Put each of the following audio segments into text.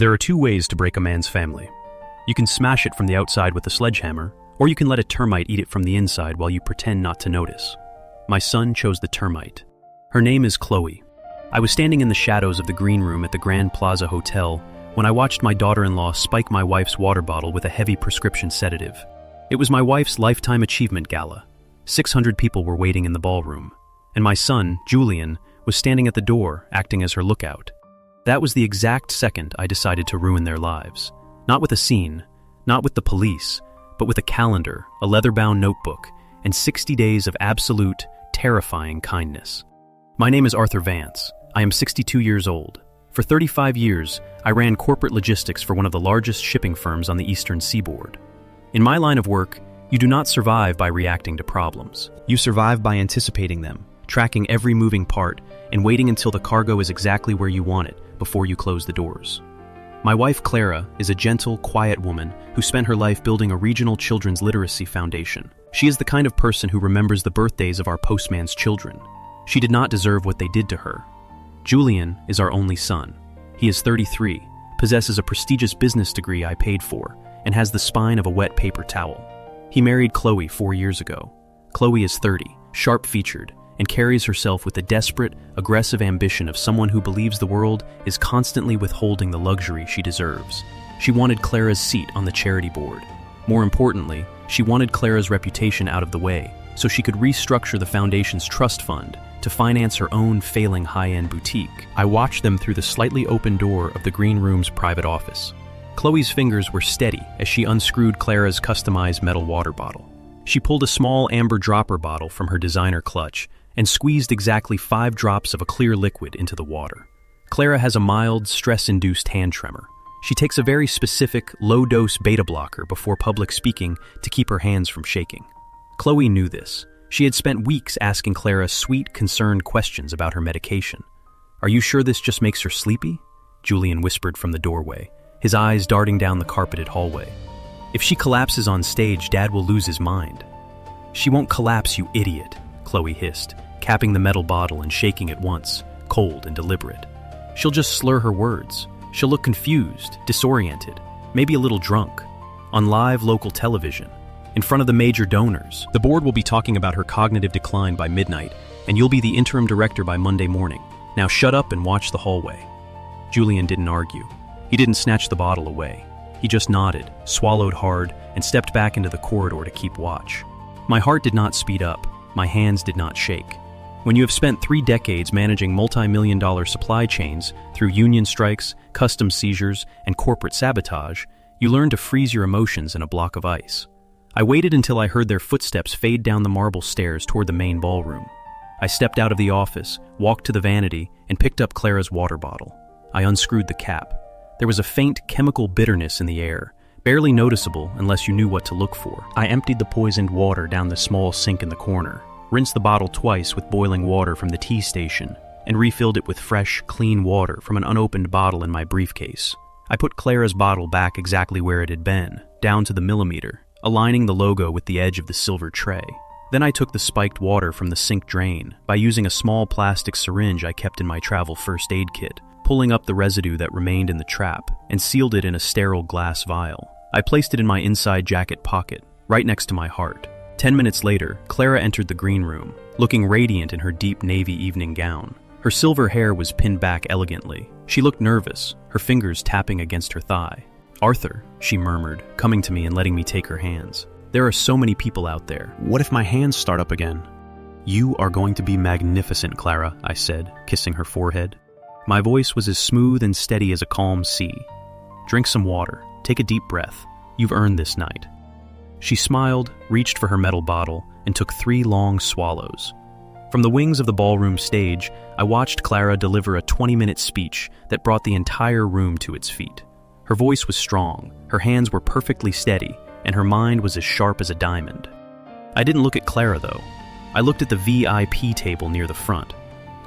There are two ways to break a man's family. You can smash it from the outside with a sledgehammer, or you can let a termite eat it from the inside while you pretend not to notice. My son chose the termite. Her name is Chloe. I was standing in the shadows of the green room at the Grand Plaza Hotel when I watched my daughter-in-law spike my wife's water bottle with a heavy prescription sedative. It was my wife's Lifetime Achievement Gala. 600 people were waiting in the ballroom, and my son, Julian, was standing at the door, acting as her lookout. That was the exact second I decided to ruin their lives. Not with a scene, not with the police, but with a calendar, a leather-bound notebook, and 60 days of absolute, terrifying kindness. My name is Arthur Vance. I am 62 years old. For 35 years, I ran corporate logistics for one of the largest shipping firms on the Eastern Seaboard. In my line of work, you do not survive by reacting to problems. You survive by anticipating them, tracking every moving part, and waiting until the cargo is exactly where you want it before you close the doors. My wife, Clara, is a gentle, quiet woman who spent her life building a regional children's literacy foundation. She is the kind of person who remembers the birthdays of our postman's children. She did not deserve what they did to her. Julian is our only son. He is 33, possesses a prestigious business degree I paid for, and has the spine of a wet paper towel. He married Chloe 4 years ago. Chloe is 30, sharp-featured, and carries herself with the desperate, aggressive ambition of someone who believes the world is constantly withholding the luxury she deserves. She wanted Clara's seat on the charity board. More importantly, she wanted Clara's reputation out of the way, so she could restructure the foundation's trust fund to finance her own failing high-end boutique. I watched them through the slightly open door of the green room's private office. Chloe's fingers were steady as she unscrewed Clara's customized metal water bottle. She pulled a small amber dropper bottle from her designer clutch and squeezed exactly 5 drops of a clear liquid into the water. Clara has a mild, stress-induced hand tremor. She takes a very specific, low-dose beta blocker before public speaking to keep her hands from shaking. Chloe knew this. She had spent weeks asking Clara sweet, concerned questions about her medication. "Are you sure this just makes her sleepy?" Julian whispered from the doorway, his eyes darting down the carpeted hallway. "If she collapses on stage, Dad will lose his mind." "She won't collapse, you idiot," Chloe hissed, capping the metal bottle and shaking it once, cold and deliberate. "She'll just slur her words. She'll look confused, disoriented, maybe a little drunk. On live local television, in front of the major donors. The board will be talking about her cognitive decline by midnight, and you'll be the interim director by Monday morning. Now shut up and watch the hallway." Julian didn't argue. He didn't snatch the bottle away. He just nodded, swallowed hard, and stepped back into the corridor to keep watch. My heart did not speed up. My hands did not shake. When you have spent 3 decades managing multi-million-dollar supply chains through union strikes, customs seizures, and corporate sabotage, you learn to freeze your emotions in a block of ice. I waited until I heard their footsteps fade down the marble stairs toward the main ballroom. I stepped out of the office, walked to the vanity, and picked up Clara's water bottle. I unscrewed the cap. There was a faint chemical bitterness in the air, barely noticeable unless you knew what to look for. I emptied the poisoned water down the small sink in the corner, rinsed the bottle twice with boiling water from the tea station, and refilled it with fresh, clean water from an unopened bottle in my briefcase. I put Clara's bottle back exactly where it had been, down to the millimeter, aligning the logo with the edge of the silver tray. Then I took the spiked water from the sink drain by using a small plastic syringe I kept in my travel first aid kit, pulling up the residue that remained in the trap, and sealed it in a sterile glass vial. I placed it in my inside jacket pocket, right next to my heart. 10 minutes later, Clara entered the green room, looking radiant in her deep navy evening gown. Her silver hair was pinned back elegantly. She looked nervous, her fingers tapping against her thigh. "Arthur," she murmured, coming to me and letting me take her hands. "There are so many people out there. What if my hands start up again?" "You are going to be magnificent, Clara," I said, kissing her forehead. My voice was as smooth and steady as a calm sea. "Drink some water. Take a deep breath. You've earned this night." She smiled, reached for her metal bottle, and took 3 long swallows. From the wings of the ballroom stage, I watched Clara deliver a 20-minute speech that brought the entire room to its feet. Her voice was strong, her hands were perfectly steady, and her mind was as sharp as a diamond. I didn't look at Clara, though. I looked at the VIP table near the front.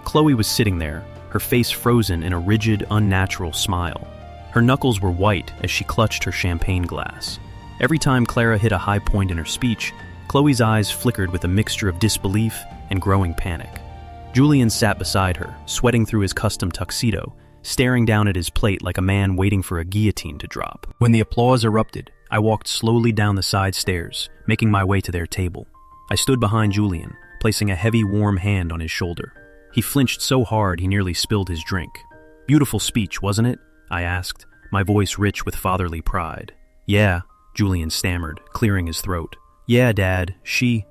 Chloe was sitting there, her face frozen in a rigid, unnatural smile. Her knuckles were white as she clutched her champagne glass. Every time Clara hit a high point in her speech, Chloe's eyes flickered with a mixture of disbelief and growing panic. Julian sat beside her, sweating through his custom tuxedo, staring down at his plate like a man waiting for a guillotine to drop. When the applause erupted, I walked slowly down the side stairs, making my way to their table. I stood behind Julian, placing a heavy, warm hand on his shoulder. He flinched so hard he nearly spilled his drink. "Beautiful speech, wasn't it?" I asked, my voice rich with fatherly pride. "Yeah," Julian stammered, clearing his throat. "Yeah, Dad, she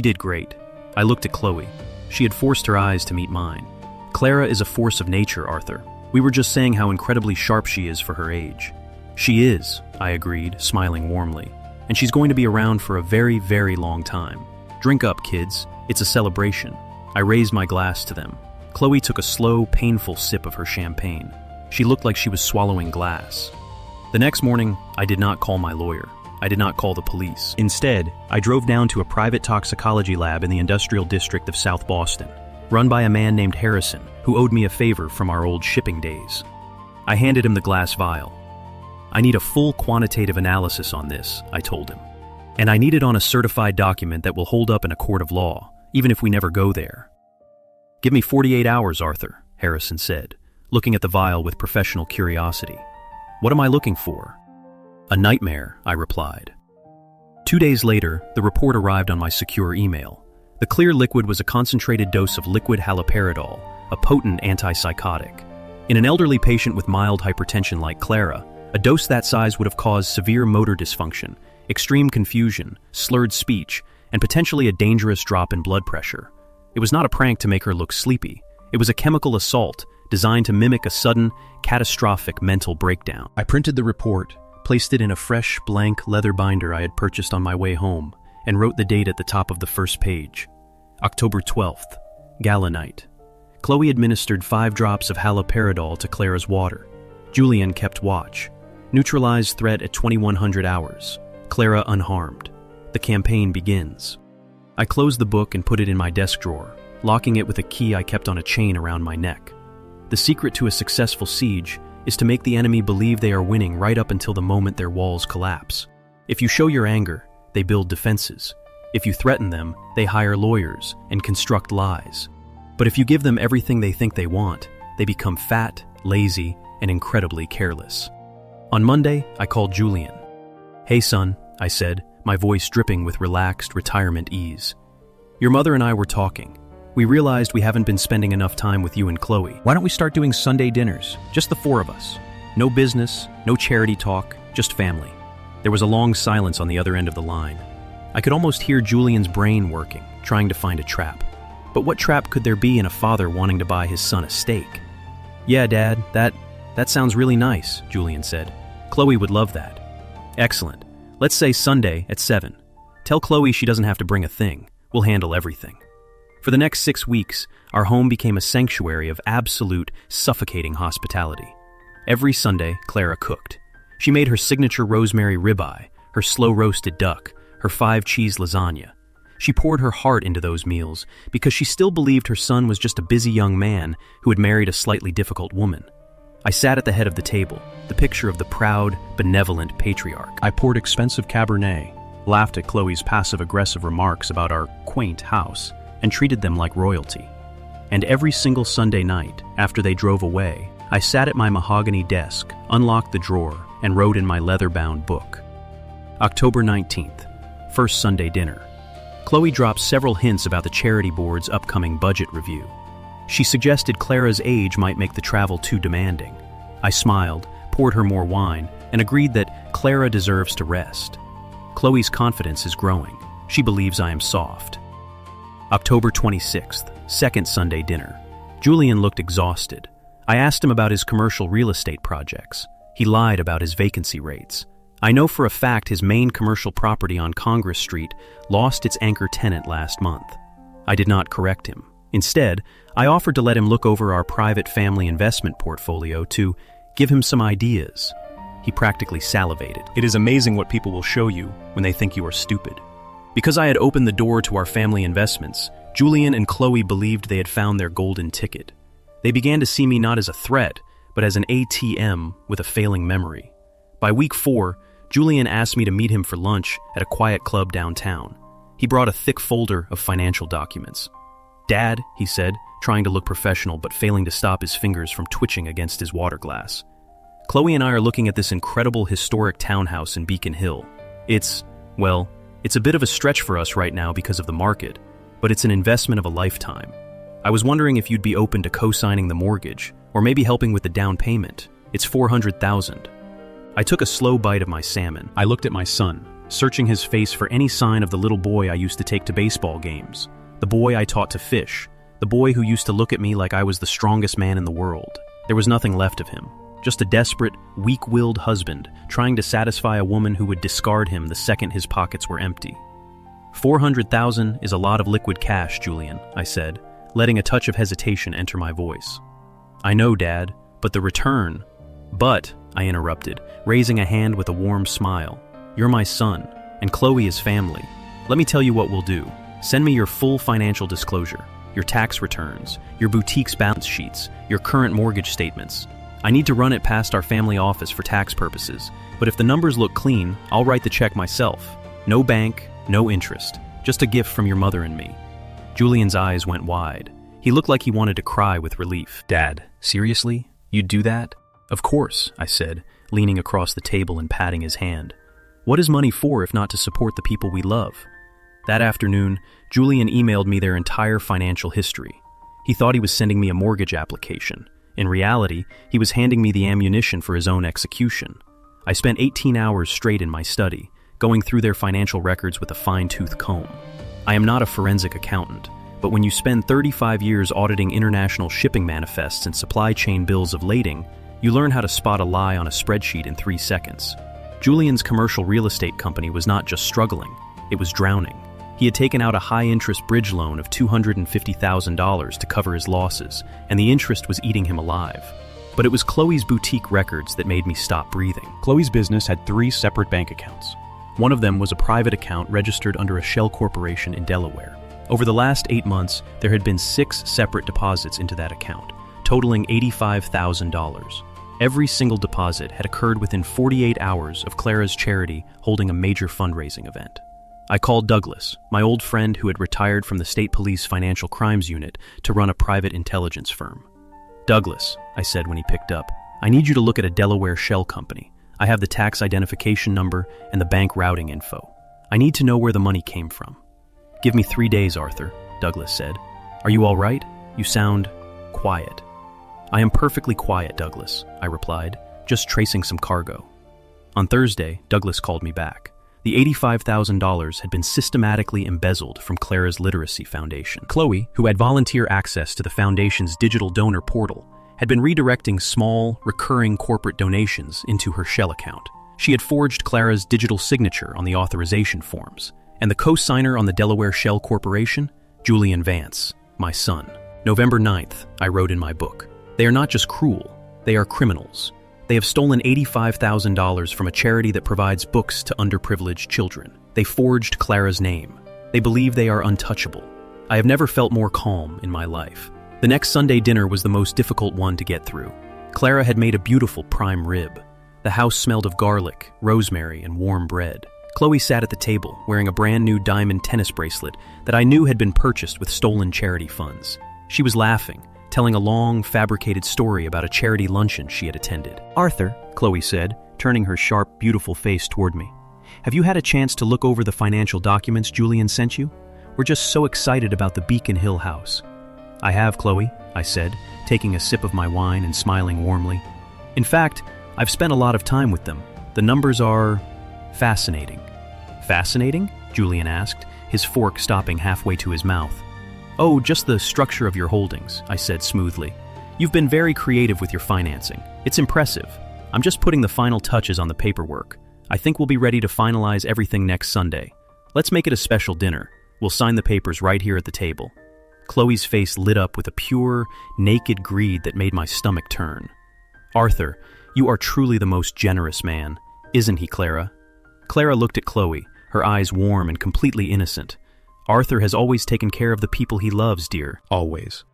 did great." I looked at Chloe. She had forced her eyes to meet mine. "Clara is a force of nature, Arthur. We were just saying how incredibly sharp she is for her age." "She is," I agreed, smiling warmly. "And she's going to be around for a very, very long time. Drink up, kids. It's a celebration." I raised my glass to them. Chloe took a slow, painful sip of her champagne. She looked like she was swallowing glass. The next morning, I did not call my lawyer. I did not call the police. Instead, I drove down to a private toxicology lab in the industrial district of South Boston, run by a man named Harrison, who owed me a favor from our old shipping days. I handed him the glass vial. "I need a full quantitative analysis on this," I told him. "And I need it on a certified document that will hold up in a court of law, even if we never go there." "Give me 48 hours, Arthur," Harrison said, looking at the vial with professional curiosity. "What am I looking for?" "A nightmare," I replied. 2 days later, the report arrived on my secure email. The clear liquid was a concentrated dose of liquid haloperidol, a potent antipsychotic. In an elderly patient with mild hypertension like Clara, a dose that size would have caused severe motor dysfunction, extreme confusion, slurred speech, and potentially a dangerous drop in blood pressure. It was not a prank to make her look sleepy. It was a chemical assault designed to mimic a sudden, catastrophic mental breakdown. I printed the report, placed it in a fresh, blank leather binder I had purchased on my way home, and wrote the date at the top of the first page. October 12th, gala night. Chloe administered 5 drops of haloperidol to Clara's water. Julian kept watch. Neutralized threat at 2100 hours. Clara unharmed. The campaign begins. I closed the book and put it in my desk drawer, locking it with a key I kept on a chain around my neck. The secret to a successful siege is to make the enemy believe they are winning right up until the moment their walls collapse. If you show your anger, they build defenses. If you threaten them, they hire lawyers and construct lies. But if you give them everything they think they want, they become fat, lazy, and incredibly careless. On Monday, I called Julian. "Hey son," I said, my voice dripping with relaxed retirement ease. "Your mother and I were talking. We realized we haven't been spending enough time with you and Chloe. Why don't we start doing Sunday dinners, just the 4 of us? No business, no charity talk, just family." There was a long silence on the other end of the line. I could almost hear Julian's brain working, trying to find a trap. But what trap could there be in a father wanting to buy his son a steak? "Yeah, Dad, that sounds really nice," Julian said. "Chloe would love that." "Excellent. Let's say Sunday at 7. Tell Chloe she doesn't have to bring a thing. We'll handle everything." For the next 6 weeks, our home became a sanctuary of absolute, suffocating hospitality. Every Sunday, Clara cooked. She made her signature rosemary ribeye, her slow-roasted duck, her 5-cheese lasagna. She poured her heart into those meals because she still believed her son was just a busy young man who had married a slightly difficult woman. I sat at the head of the table, the picture of the proud, benevolent patriarch. I poured expensive Cabernet, laughed at Chloe's passive-aggressive remarks about our quaint house, and treated them like royalty. And every single Sunday night, after they drove away, I sat at my mahogany desk, unlocked the drawer, and wrote in my leather-bound book. October 19th, first Sunday dinner. Chloe dropped several hints about the charity board's upcoming budget review. She suggested Clara's age might make the travel too demanding. I smiled, poured her more wine, and agreed that Clara deserves to rest. Chloe's confidence is growing. She believes I am soft. October 26th, second Sunday dinner. Julian looked exhausted. I asked him about his commercial real estate projects. He lied about his vacancy rates. I know for a fact his main commercial property on Congress Street lost its anchor tenant last month. I did not correct him. Instead, I offered to let him look over our private family investment portfolio to give him some ideas. He practically salivated. It is amazing what people will show you when they think you are stupid. Because I had opened the door to our family investments, Julian and Chloe believed they had found their golden ticket. They began to see me not as a threat, but as an ATM with a failing memory. By week 4, Julian asked me to meet him for lunch at a quiet club downtown. He brought a thick folder of financial documents. "Dad," he said, trying to look professional but failing to stop his fingers from twitching against his water glass. Chloe and I are looking at this incredible historic townhouse in Beacon Hill. It's a bit of a stretch for us right now because of the market, but it's an investment of a lifetime. I was wondering if you'd be open to co-signing the mortgage, or maybe helping with the down payment. It's $400,000. I took a slow bite of my salmon. I looked at my son, searching his face for any sign of the little boy I used to take to baseball games, the boy I taught to fish, the boy who used to look at me like I was the strongest man in the world. There was nothing left of him. Just a desperate, weak-willed husband trying to satisfy a woman who would discard him the second his pockets were empty. $400,000 is a lot of liquid cash, Julian, I said, letting a touch of hesitation enter my voice. I know, Dad, but the return... But, I interrupted, raising a hand with a warm smile. You're my son, and Chloe is family. Let me tell you what we'll do. Send me your full financial disclosure, your tax returns, your boutique's balance sheets, your current mortgage statements. I need to run it past our family office for tax purposes, but if the numbers look clean, I'll write the check myself. No bank, no interest, just a gift from your mother and me. Julian's eyes went wide. He looked like he wanted to cry with relief. Dad, seriously? You'd do that? Of course, I said, leaning across the table and patting his hand. What is money for if not to support the people we love? That afternoon, Julian emailed me their entire financial history. He thought he was sending me a mortgage application. In reality, he was handing me the ammunition for his own execution. I spent 18 hours straight in my study, going through their financial records with a fine-tooth comb. I am not a forensic accountant, but when you spend 35 years auditing international shipping manifests and supply chain bills of lading, you learn how to spot a lie on a spreadsheet in 3 seconds. Julian's commercial real estate company was not just struggling, it was drowning. He had taken out a high-interest bridge loan of $250,000 to cover his losses, and the interest was eating him alive. But it was Chloe's boutique records that made me stop breathing. Chloe's business had 3 separate bank accounts. One of them was a private account registered under a shell corporation in Delaware. Over the last 8 months, there had been 6 separate deposits into that account, totaling $85,000. Every single deposit had occurred within 48 hours of Clara's charity holding a major fundraising event. I called Douglas, my old friend who had retired from the State Police Financial Crimes Unit to run a private intelligence firm. Douglas, I said when he picked up, I need you to look at a Delaware shell company. I have the tax identification number and the bank routing info. I need to know where the money came from. Give me 3 days, Arthur, Douglas said. Are you all right? You sound quiet. I am perfectly quiet, Douglas, I replied, just tracing some cargo. On Thursday, Douglas called me back. The $85,000 had been systematically embezzled from Clara's Literacy Foundation. Chloe, who had volunteer access to the foundation's digital donor portal, had been redirecting small, recurring corporate donations into her shell account. She had forged Clara's digital signature on the authorization forms, and the co-signer on the Delaware Shell Corporation? Julian Vance, my son. November 9th, I wrote in my book. They are not just cruel, they are criminals. They have stolen $85,000 from a charity that provides books to underprivileged children. They forged Clara's name. They believe they are untouchable. I have never felt more calm in my life. The next Sunday dinner was the most difficult one to get through. Clara had made a beautiful prime rib. The house smelled of garlic, rosemary, and warm bread. Chloe sat at the table, wearing a brand new diamond tennis bracelet that I knew had been purchased with stolen charity funds. She was laughing, telling a long, fabricated story about a charity luncheon she had attended. Arthur, Chloe said, turning her sharp, beautiful face toward me. Have you had a chance to look over the financial documents Julian sent you? We're just so excited about the Beacon Hill house. I have, Chloe, I said, taking a sip of my wine and smiling warmly. In fact, I've spent a lot of time with them. The numbers are fascinating. Fascinating? Julian asked, his fork stopping halfway to his mouth. Oh, just the structure of your holdings, I said smoothly. You've been very creative with your financing. It's impressive. I'm just putting the final touches on the paperwork. I think we'll be ready to finalize everything next Sunday. Let's make it a special dinner. We'll sign the papers right here at the table. Chloe's face lit up with a pure, naked greed that made my stomach turn. Arthur, you are truly the most generous man, isn't he, Clara? Clara looked at Chloe, her eyes warm and completely innocent. Arthur has always taken care of the people he loves, dear. Always.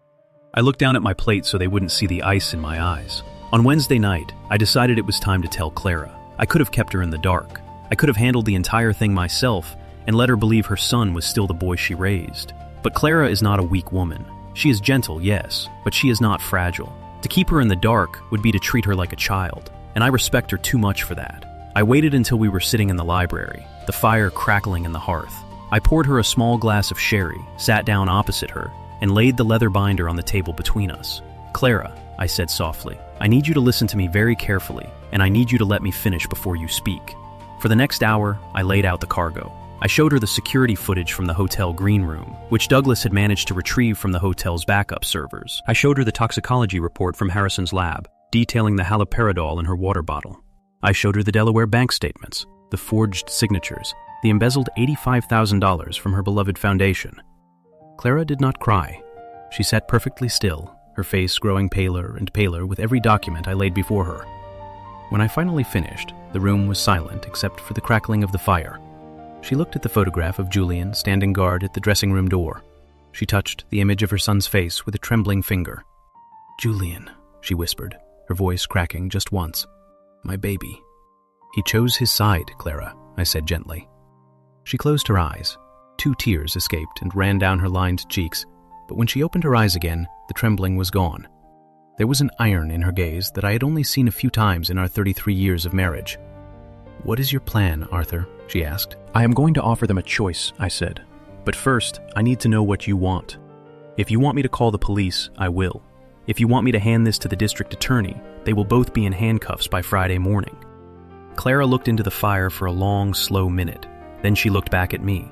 I looked down at my plate so they wouldn't see the ice in my eyes. On Wednesday night, I decided it was time to tell Clara. I could have kept her in the dark. I could have handled the entire thing myself and let her believe her son was still the boy she raised. But Clara is not a weak woman. She is gentle, yes, but she is not fragile. To keep her in the dark would be to treat her like a child, and I respect her too much for that. I waited until we were sitting in the library, the fire crackling in the hearth. I poured her a small glass of sherry, sat down opposite her, and laid the leather binder on the table between us. "Clara," I said softly, "I need you to listen to me very carefully, and I need you to let me finish before you speak." For the next hour, I laid out the cargo. I showed her the security footage from the hotel green room, which Douglas had managed to retrieve from the hotel's backup servers. I showed her the toxicology report from Harrison's lab, detailing the haloperidol in her water bottle. I showed her the Delaware bank statements, the forged signatures, the embezzled $85,000 from her beloved foundation. Clara did not cry. She sat perfectly still, her face growing paler and paler with every document I laid before her. When I finally finished, the room was silent except for the crackling of the fire. She looked at the photograph of Julian standing guard at the dressing room door. She touched the image of her son's face with a trembling finger. "Julian," she whispered, her voice cracking just once. "My baby." "He chose his side, Clara," I said gently. She closed her eyes. 2 tears escaped and ran down her lined cheeks, but when she opened her eyes again, the trembling was gone. There was an iron in her gaze that I had only seen a few times in our 33 years of marriage. "What is your plan, Arthur?" she asked. "I am going to offer them a choice," I said. "But first, I need to know what you want. If you want me to call the police, I will. If you want me to hand this to the district attorney, they will both be in handcuffs by Friday morning." Clara looked into the fire for a long, slow minute. Then she looked back at me.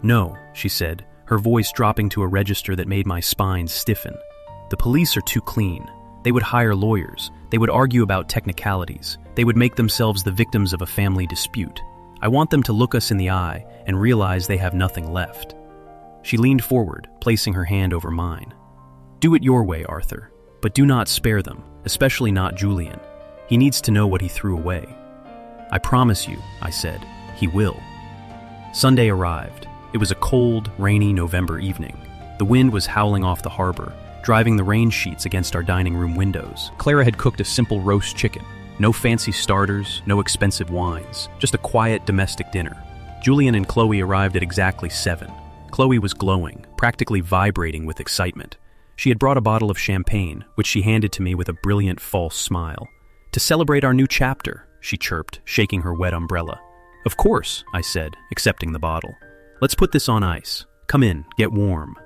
"No," she said, her voice dropping to a register that made my spine stiffen. "The police are too clean. They would hire lawyers. They would argue about technicalities. They would make themselves the victims of a family dispute. I want them to look us in the eye and realize they have nothing left." She leaned forward, placing her hand over mine. "Do it your way, Arthur, but do not spare them, especially not Julian. He needs to know what he threw away." "I promise you," I said, "he will." Sunday arrived. It was a cold, rainy November evening. The wind was howling off the harbor, driving the rain sheets against our dining room windows. Clara had cooked a simple roast chicken. No fancy starters, no expensive wines, just a quiet domestic dinner. Julian and Chloe arrived at exactly 7. Chloe was glowing, practically vibrating with excitement. She had brought a bottle of champagne, which she handed to me with a brilliant false smile. "To celebrate our new chapter," she chirped, shaking her wet umbrella. "Of course," I said, accepting the bottle. "Let's put this on ice. Come in, get warm."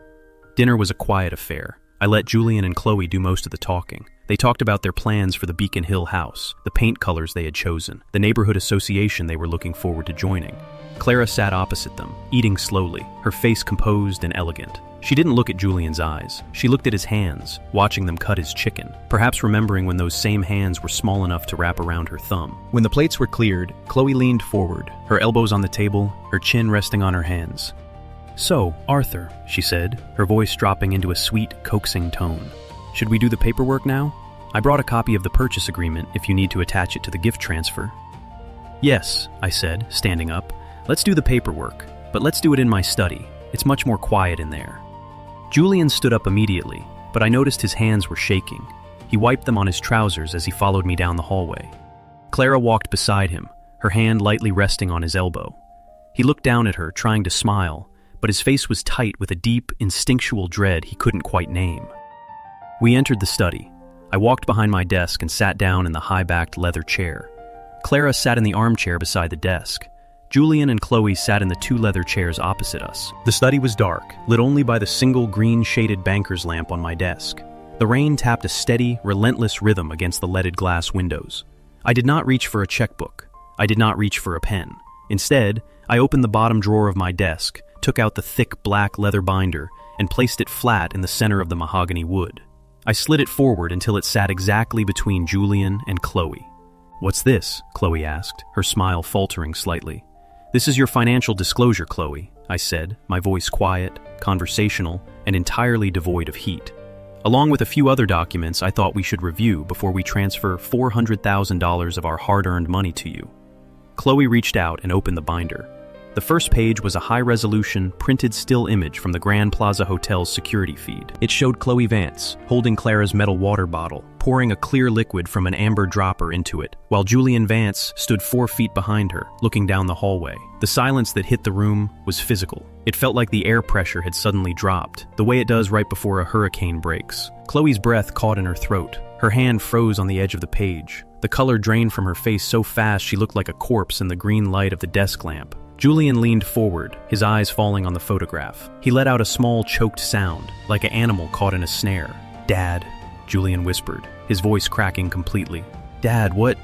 Dinner was a quiet affair. I let Julian and Chloe do most of the talking. They talked about their plans for the Beacon Hill house, the paint colors they had chosen, the neighborhood association they were looking forward to joining. Clara sat opposite them, eating slowly, her face composed and elegant. She didn't look at Julian's eyes. She looked at his hands, watching them cut his chicken, perhaps remembering when those same hands were small enough to wrap around her thumb. When the plates were cleared, Chloe leaned forward, her elbows on the table, her chin resting on her hands. "So, Arthur," she said, her voice dropping into a sweet, coaxing tone. "Should we do the paperwork now? I brought a copy of the purchase agreement if you need to attach it to the gift transfer." "Yes," I said, standing up. "Let's do the paperwork, but let's do it in my study. It's much more quiet in there." Julian stood up immediately, but I noticed his hands were shaking. He wiped them on his trousers as he followed me down the hallway. Clara walked beside him, her hand lightly resting on his elbow. He looked down at her, trying to smile, but his face was tight with a deep, instinctual dread he couldn't quite name. We entered the study. I walked behind my desk and sat down in the high-backed leather chair. Clara sat in the armchair beside the desk. Julian and Chloe sat in the 2 leather chairs opposite us. The study was dark, lit only by the single green-shaded banker's lamp on my desk. The rain tapped a steady, relentless rhythm against the leaded glass windows. I did not reach for a checkbook. I did not reach for a pen. Instead, I opened the bottom drawer of my desk, took out the thick black leather binder, and placed it flat in the center of the mahogany wood. I slid it forward until it sat exactly between Julian and Chloe. "What's this?" Chloe asked, her smile faltering slightly. "This is your financial disclosure, Chloe," I said, my voice quiet, conversational, and entirely devoid of heat. "Along with a few other documents I thought we should review before we transfer $400,000 of our hard-earned money to you." Chloe reached out and opened the binder. The first page was a high-resolution, printed still image from the Grand Plaza Hotel's security feed. It showed Chloe Vance, holding Clara's metal water bottle, pouring a clear liquid from an amber dropper into it, while Julian Vance stood 4 feet behind her, looking down the hallway. The silence that hit the room was physical. It felt like the air pressure had suddenly dropped, the way it does right before a hurricane breaks. Chloe's breath caught in her throat. Her hand froze on the edge of the page. The color drained from her face so fast she looked like a corpse in the green light of the desk lamp. Julian leaned forward, his eyes falling on the photograph. He let out a small, choked sound, like an animal caught in a snare. "Dad," Julian whispered, his voice cracking completely. "Dad, what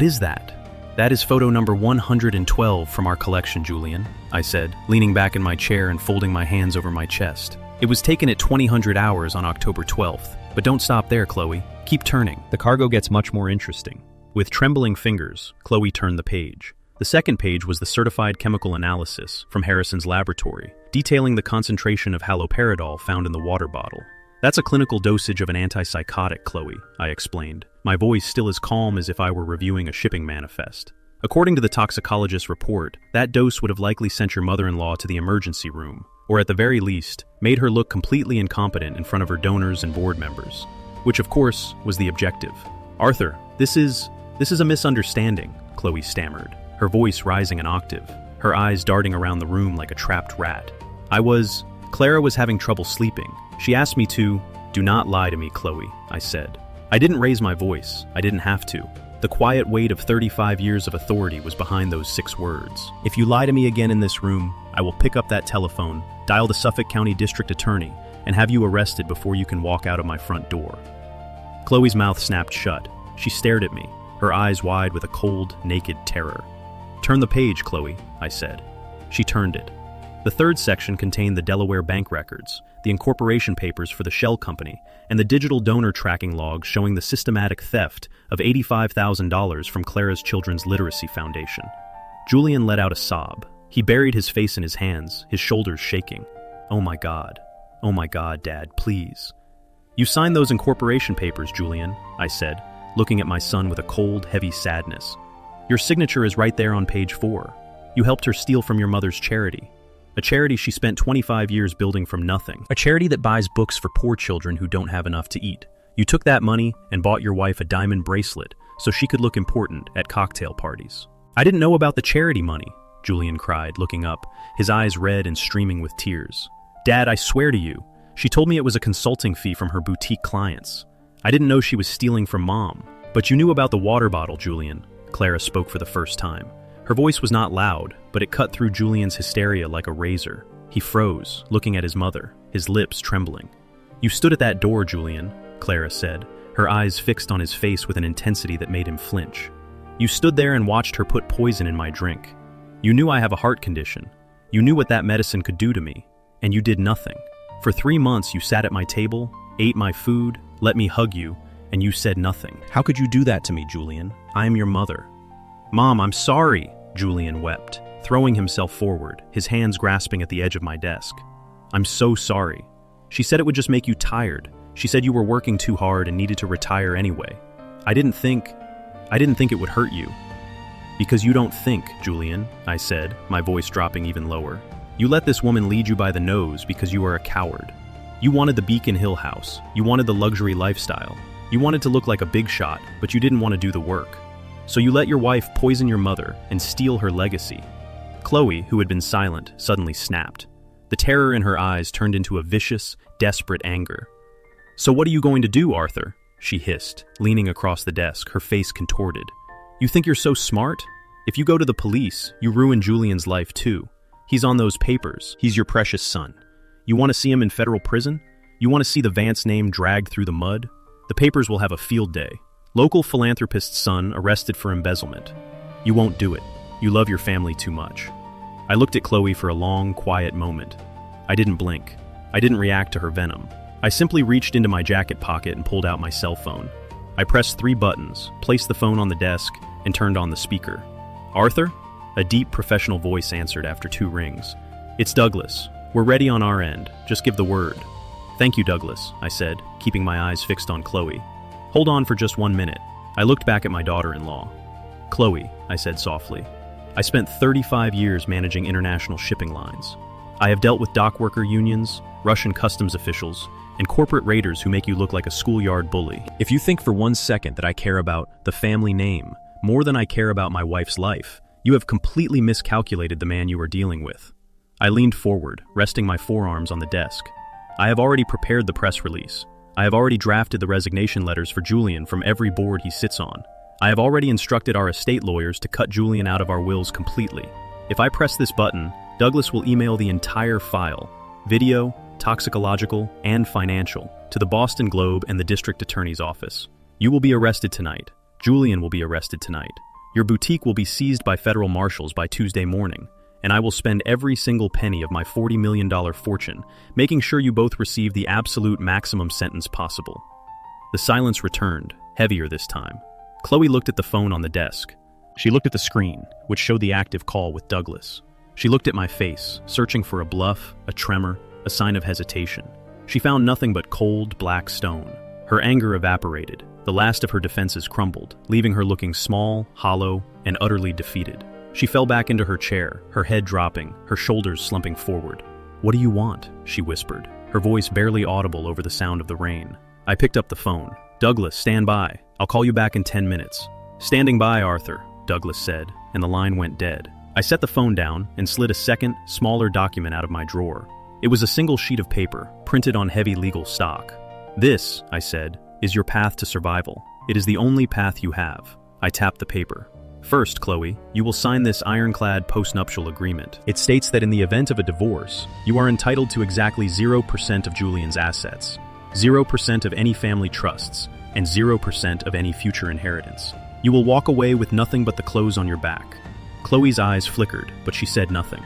is that?" "That is photo number 112 from our collection, Julian," I said, leaning back in my chair and folding my hands over my chest. "It was taken at 2000 hours on October 12th. But don't stop there, Chloe. Keep turning. The cargo gets much more interesting." With trembling fingers, Chloe turned the page. The second page was the certified chemical analysis from Harrison's laboratory, detailing the concentration of haloperidol found in the water bottle. "That's a clinical dosage of an antipsychotic, Chloe," I explained, my voice still as calm as if I were reviewing a shipping manifest. "According to the toxicologist's report, that dose would have likely sent your mother-in-law to the emergency room, or at the very least, made her look completely incompetent in front of her donors and board members, which of course was the objective." "Arthur, this is a misunderstanding," Chloe stammered, her voice rising an octave, her eyes darting around the room like a trapped rat. Clara was having trouble sleeping. She asked me to, "Do not lie to me, Chloe," I said. I didn't raise my voice. I didn't have to. The quiet weight of 35 years of authority was behind those 6 words. "If you lie to me again in this room, I will pick up that telephone, dial the Suffolk County District Attorney, and have you arrested before you can walk out of my front door." Chloe's mouth snapped shut. She stared at me, her eyes wide with a cold, naked terror. "Turn the page, Chloe," I said. She turned it. The third section contained the Delaware bank records, the incorporation papers for the shell company, and the digital donor tracking logs showing the systematic theft of $85,000 from Clara's Children's Literacy Foundation. Julian let out a sob. He buried his face in his hands, his shoulders shaking. Oh my God, Dad, please." "You signed those incorporation papers, Julian," I said, looking at my son with a cold, heavy sadness. "Your signature is right there on page 4. You helped her steal from your mother's charity. A charity she spent 25 years building from nothing. A charity that buys books for poor children who don't have enough to eat. You took that money and bought your wife a diamond bracelet so she could look important at cocktail parties." "I didn't know about the charity money," Julian cried, looking up, his eyes red and streaming with tears. "Dad, I swear to you, she told me it was a consulting fee from her boutique clients. I didn't know she was stealing from Mom. But you knew about the water bottle, Julian." Clara spoke for the first time. Her voice was not loud, but it cut through Julian's hysteria like a razor. He froze, looking at his mother, his lips trembling. "You stood at that door, Julian," Clara said, her eyes fixed on his face with an intensity that made him flinch. "You stood there and watched her put poison in my drink. You knew I have a heart condition. You knew what that medicine could do to me, and you did nothing. For 3 months you sat at my table, ate my food, let me hug you, and you said nothing. How could you do that to me, Julian? I am your mother." "Mom, I'm sorry," Julian wept, throwing himself forward, his hands grasping at the edge of my desk. "I'm so sorry. She said it would just make you tired. She said you were working too hard and needed to retire anyway. I didn't think it would hurt you." "Because you don't think, Julian," I said, my voice dropping even lower. "You let this woman lead you by the nose because you are a coward. You wanted the Beacon Hill house. You wanted the luxury lifestyle. You wanted to look like a big shot, but you didn't want to do the work. So you let your wife poison your mother and steal her legacy." Chloe, who had been silent, suddenly snapped. The terror in her eyes turned into a vicious, desperate anger. "So what are you going to do, Arthur?" she hissed, leaning across the desk, her face contorted. "You think you're so smart? If you go to the police, you ruin Julian's life too. He's on those papers. He's your precious son. You want to see him in federal prison? You want to see the Vance name dragged through the mud? The papers will have a field day. Local philanthropist's son arrested for embezzlement. You won't do it. You love your family too much." I looked at Chloe for a long, quiet moment. I didn't blink. I didn't react to her venom. I simply reached into my jacket pocket and pulled out my cell phone. I pressed 3 buttons, placed the phone on the desk, and turned on the speaker. "Arthur?" A deep, professional voice answered after 2 rings. "It's Douglas. We're ready on our end. Just give the word." "Thank you, Douglas," I said, keeping my eyes fixed on Chloe. "Hold on for just 1 minute." I looked back at my daughter-in-law. "Chloe," I said softly, "I spent 35 years managing international shipping lines. I have dealt with dock worker unions, Russian customs officials, and corporate raiders who make you look like a schoolyard bully. If you think for 1 second that I care about the family name more than I care about my wife's life, you have completely miscalculated the man you are dealing with. I leaned forward, resting my forearms on the desk. I have already prepared the press release. I have already drafted the resignation letters for Julian from every board he sits on. I have already instructed our estate lawyers to cut Julian out of our wills completely. If I press this button, Douglas will email the entire file, video, toxicological, and financial, to the Boston Globe and the district attorney's office. You will be arrested tonight. Julian will be arrested tonight. Your boutique will be seized by federal marshals by Tuesday morning, and I will spend every single penny of my $40 million fortune making sure you both receive the absolute maximum sentence possible. The silence returned, heavier this time. Chloe looked at the phone on the desk. She looked at the screen, which showed the active call with Douglas. She looked at my face, searching for a bluff, a tremor, a sign of hesitation. She found nothing but cold, black stone. Her anger evaporated. The last of her defenses crumbled, leaving her looking small, hollow, and utterly defeated. She fell back into her chair, her head dropping, her shoulders slumping forward. "What do you want?" she whispered, her voice barely audible over the sound of the rain. I picked up the phone. "Douglas, stand by. I'll call you back in 10 minutes. "Standing by, Arthur," Douglas said, and the line went dead. I set the phone down and slid a second, smaller document out of my drawer. It was a single sheet of paper, printed on heavy legal stock. "This," I said, "is your path to survival. It is the only path you have." I tapped the paper. "First, Chloe, you will sign this ironclad postnuptial agreement. It states that in the event of a divorce, you are entitled to exactly 0% of Julian's assets, 0% of any family trusts, and 0% of any future inheritance. You will walk away with nothing but the clothes on your back." Chloe's eyes flickered, but she said nothing.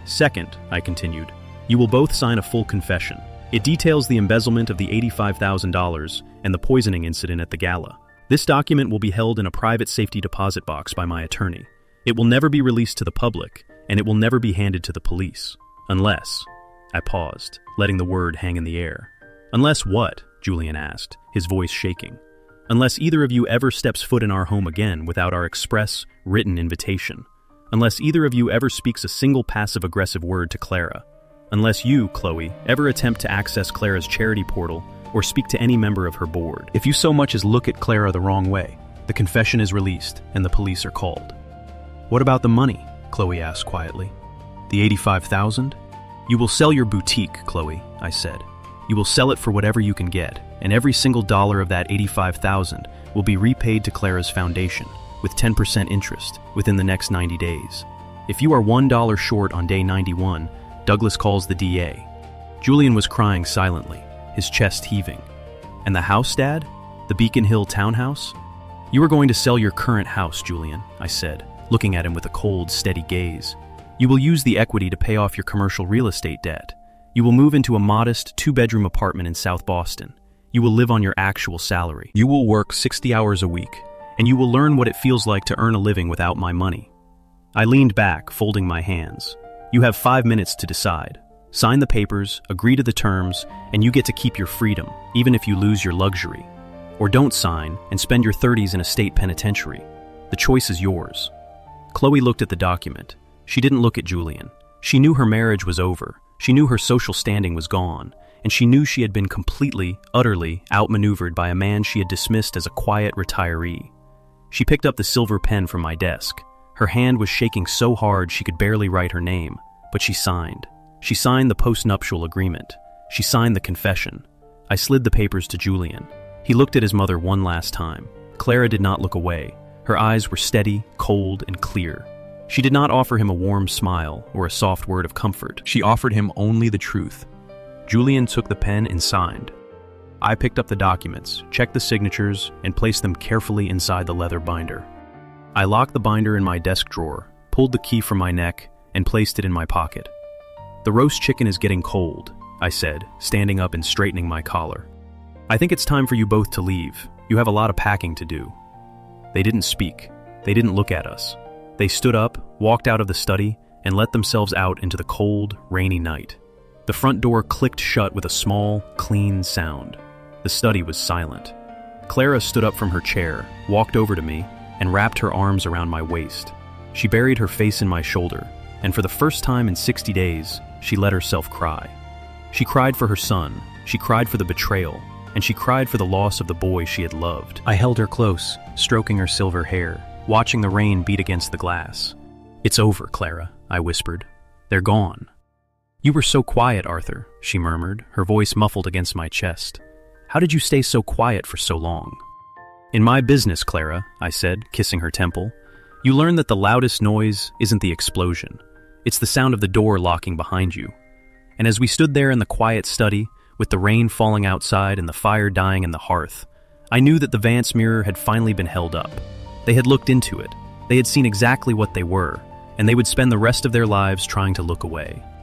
"Second," I continued, "you will both sign a full confession. It details the embezzlement of the $85,000 and the poisoning incident at the gala. This document will be held in a private safety deposit box by my attorney. It will never be released to the public, and it will never be handed to the police. Unless—" I paused, letting the word hang in the air. "Unless what?" Julian asked, his voice shaking. "Unless either of you ever steps foot in our home again without our express, written invitation. Unless either of you ever speaks a single passive-aggressive word to Clara. Unless you, Chloe, ever attempt to access Clara's charity portal or speak to any member of her board. If you so much as look at Clara the wrong way, the confession is released and the police are called." "What about the money?" Chloe asked quietly. "The $85,000? You will sell your boutique, Chloe," I said. "You will sell it for whatever you can get, and every single dollar of that $85,000 will be repaid to Clara's foundation, with 10% interest, within the next 90 days. If you are $1 short on day 91, Douglas calls the DA." Julian was crying silently, his chest heaving. "And the house, Dad? The Beacon Hill townhouse?" "You are going to sell your current house, Julian," I said, looking at him with a cold, steady gaze. "You will use the equity to pay off your commercial real estate debt. You will move into a modest, 2-bedroom apartment in South Boston. You will live on your actual salary. You will work 60 hours a week, and you will learn what it feels like to earn a living without my money." I leaned back, folding my hands. "You have 5 minutes to decide. Sign the papers, agree to the terms, and you get to keep your freedom, even if you lose your luxury. Or don't sign and spend your 30s in a state penitentiary. The choice is yours." Chloe looked at the document. She didn't look at Julian. She knew her marriage was over. She knew her social standing was gone, and she knew she had been completely, utterly outmaneuvered by a man she had dismissed as a quiet retiree. She picked up the silver pen from my desk. Her hand was shaking so hard she could barely write her name, but she signed. She signed the postnuptial agreement. She signed the confession. I slid the papers to Julian. He looked at his mother one last time. Clara did not look away. Her eyes were steady, cold, and clear. She did not offer him a warm smile or a soft word of comfort. She offered him only the truth. Julian took the pen and signed. I picked up the documents, checked the signatures, and placed them carefully inside the leather binder. I locked the binder in my desk drawer, pulled the key from my neck, and placed it in my pocket. "The roast chicken is getting cold," I said, standing up and straightening my collar. "I think it's time for you both to leave. You have a lot of packing to do." They didn't speak. They didn't look at us. They stood up, walked out of the study, and let themselves out into the cold, rainy night. The front door clicked shut with a small, clean sound. The study was silent. Clara stood up from her chair, walked over to me, and wrapped her arms around my waist. She buried her face in my shoulder, and for the first time in 60 days, she let herself cry. She cried for her son, she cried for the betrayal, and she cried for the loss of the boy she had loved. I held her close, stroking her silver hair, watching the rain beat against the glass. "It's over, Clara," I whispered. "They're gone." "You were so quiet, Arthur," she murmured, her voice muffled against my chest. "How did you stay so quiet for so long?" "In my business, Clara," I said, kissing her temple, "you learn that the loudest noise isn't the explosion. It's the sound of the door locking behind you." And as we stood there in the quiet study, with the rain falling outside and the fire dying in the hearth, I knew that the Vance mirror had finally been held up. They had looked into it. They had seen exactly what they were, and they would spend the rest of their lives trying to look away.